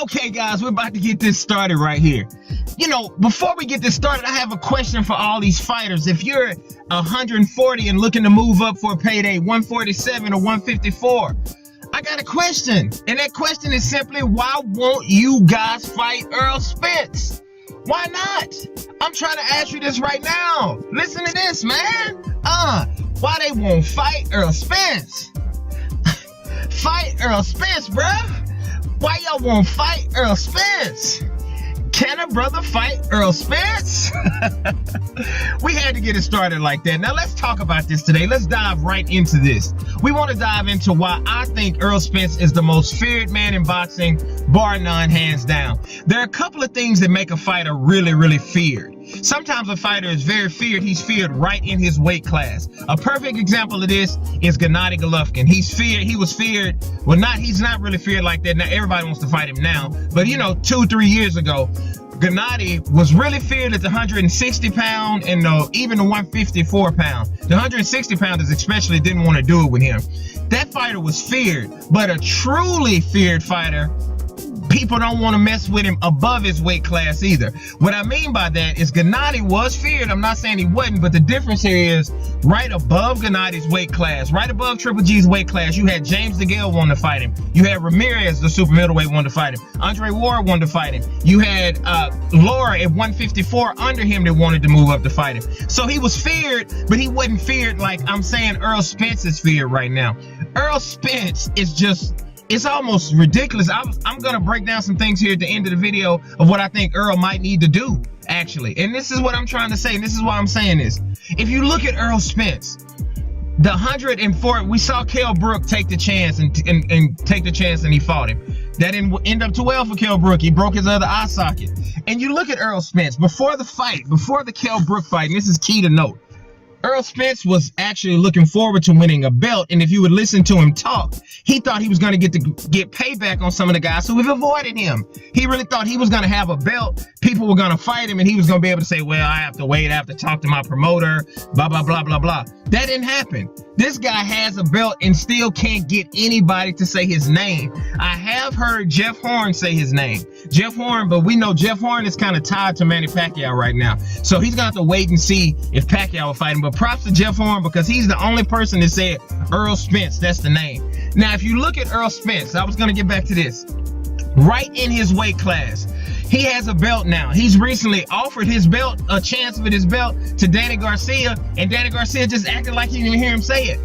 Okay, guys, we're about to get this started right here. You know, before we get this started, I have a question for all these fighters. If you're 140 and looking to move up for a payday, 147 or 154, I got a question. And that question is simply, why won't you guys fight Earl Spence? Why not? I'm trying to ask you this right now. Listen to this, man. Why they won't fight Earl Spence? Fight Earl Spence, bruh. Why y'all won't fight Earl Spence? Can a brother fight Earl Spence? We had to get it started like that. Now let's talk about this today. Let's dive right into this. We want to dive into why I think Earl Spence is the most feared man in boxing, bar none, hands down. There are a couple of things that make a fighter really, really feared. Sometimes a fighter is very feared. He's feared right in his weight class. A perfect example of this is Gennady Golovkin. He's feared. He was feared. Well, he's not really feared like that. Now everybody wants to fight him now. But you know, 2-3 years ago, Gennady was really feared at the 160 pound and even the 154 pound. The 160 pounders especially didn't want to do it with him. That fighter was feared, but a truly feared fighter, people don't want to mess with him above his weight class either. What I mean by that is Gennady was feared. I'm not saying he wasn't, but the difference here is right above Gennady's weight class, right above Triple G's weight class, you had James DeGale wanting to fight him. You had Ramirez, the super middleweight, wanted to fight him. Andre Ward wanted to fight him. You had Laura at 154 under him that wanted to move up to fight him. So he was feared, but he wasn't feared like I'm saying Earl Spence is feared right now. Earl Spence is just... it's almost ridiculous. I'm going to break down some things here at the end of the video of what I think Earl might need to do, actually. And this is what I'm trying to say, and this is why I'm saying this. If you look at Earl Spence, the 104, we saw Kell Brook take the chance and take the chance, and he fought him. That didn't end up too well for Kell Brook. He broke his other eye socket. And you look at Earl Spence, before the fight, before the Kell Brook fight, and this is key to note, Earl Spence was actually looking forward to winning a belt, and if you would listen to him talk, he thought he was going to get payback on some of the guys who have avoided him. He really thought he was going to have a belt, people were going to fight him, and he was going to be able to say, well, I have to wait, I have to talk to my promoter, blah, blah, blah, blah, blah. That didn't happen. This guy has a belt and still can't get anybody to say his name. I have heard Jeff Horn say his name. Jeff Horn, but we know Jeff Horn is kind of tied to Manny Pacquiao right now. So he's going to have to wait and see if Pacquiao will fight him. But props to Jeff Horn because he's the only person that said Earl Spence. That's the name. Now, if you look at Earl Spence, I was going to get back to this. Right in his weight class, he has a belt now. He's recently offered his belt, a chance with his belt, to Danny Garcia, and Danny Garcia just acted like he didn't even hear him say it.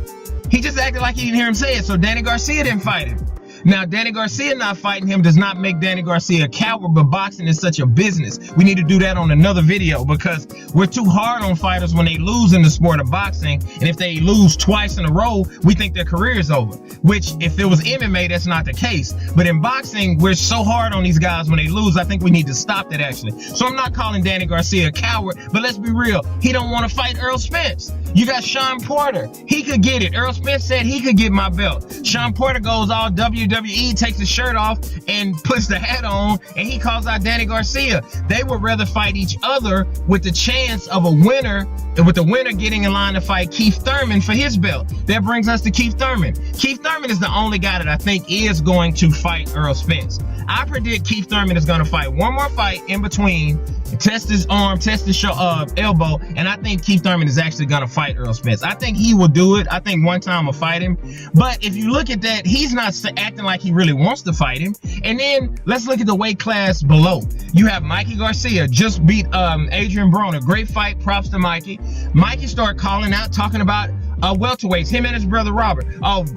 He just acted like he didn't hear him say it, so Danny Garcia didn't fight him. Now, Danny Garcia not fighting him does not make Danny Garcia a coward, but boxing is such a business. We need to do that on another video because we're too hard on fighters when they lose in the sport of boxing. And if they lose twice in a row, we think their career is over, which if it was MMA, that's not the case. But in boxing, we're so hard on these guys when they lose. I think we need to stop that, actually. So I'm not calling Danny Garcia a coward, but let's be real. He don't want to fight Earl Spence. You got Shawn Porter. He could get it. Earl Spence said he could get my belt. Shawn Porter goes all WWE, takes his shirt off and puts the hat on, and he calls out Danny Garcia. They would rather fight each other with the chance of a winner, with the winner getting in line to fight Keith Thurman for his belt. That brings us to Keith Thurman. Keith Thurman is the only guy that I think is going to fight Earl Spence. I predict Keith Thurman is going to fight one more fight in between, test his arm, test his elbow, and I think Keith Thurman is actually going to fight Earl Spence. I think he will do it. I think one time will fight him. But if you look at that, he's not acting like he really wants to fight him. And then let's look at the weight class below. You have Mikey Garcia just beat Adrien Broner. Great fight. Props to Mikey. Mikey started calling out, talking about welterweights, him and his brother Robert.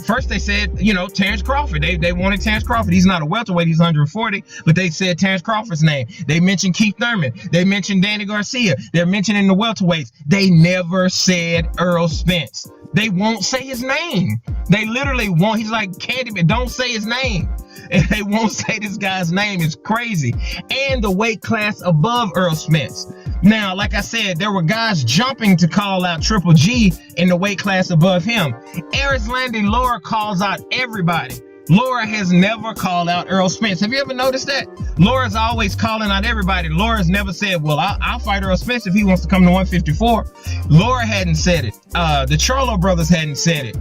First they said, you know, Terrence Crawford. They wanted Terrence Crawford. He's not a welterweight, he's 140, but they said Terrence Crawford's name. They mentioned Keith Thurman. They mentioned Danny Garcia. They're mentioning the welterweights. They never said Earl Spence. They won't say his name. They literally won't. He's like Candyman, don't say his name. And they won't say this guy's name. It's crazy. And the weight class above Earl Spence. Now, like I said, there were guys jumping to call out Triple G in the weight class above him. Erislandy Laura calls out everybody. Laura has never called out Earl Spence. Have you ever noticed that? Laura's always calling out everybody. Laura's never said, well, I'll fight Earl Spence if he wants to come to 154. Laura hadn't said it. The Charlo brothers hadn't said it.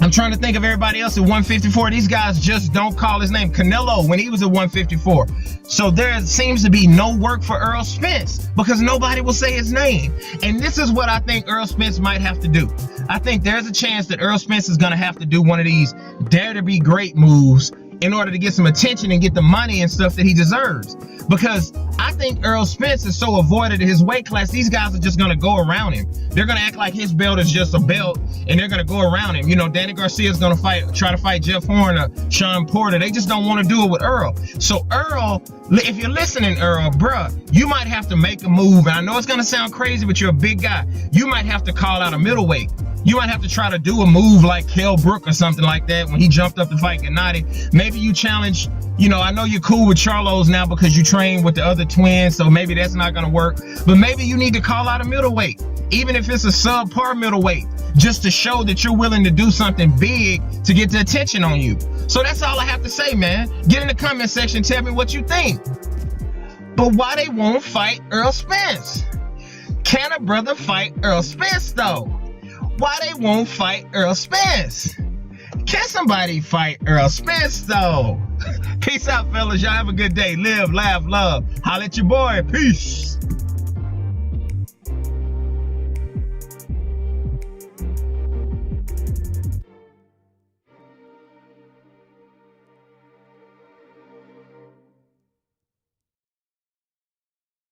I'm trying to think of everybody else at 154. These guys just don't call his name. Canelo, when he was at 154. So there seems to be no work for Earl Spence because nobody will say his name. And this is what I think Earl Spence might have to do. I think there's a chance that Earl Spence is going to have to do one of these dare to be great moves in order to get some attention and get the money and stuff that he deserves. Because I think Earl Spence is so avoided in his weight class, these guys are just going to go around him. They're going to act like his belt is just a belt, and they're going to go around him. You know, Danny Garcia is going to try to fight Jeff Horn or Shawn Porter. They just don't want to do it with Earl. So Earl, if you're listening, Earl, bruh, you might have to make a move. And I know it's going to sound crazy, but you're a big guy. You might have to call out a middleweight. You might have to try to do a move like Kell Brook or something like that when he jumped up to fight Gennady. Maybe you challenge, you know, I know you're cool with Charlos now because you train with the other twins, so maybe that's not going to work. But maybe you need to call out a middleweight, even if it's a subpar middleweight, just to show that you're willing to do something big to get the attention on you. So that's all I have to say, man. Get in the comment section, tell me what you think. But why they won't fight Earl Spence? Can a brother fight Earl Spence, though? Why they won't fight Earl Spence? Can somebody fight Earl Spence, though? Peace out, fellas. Y'all have a good day. Live, laugh, love. Holla at your boy. Peace.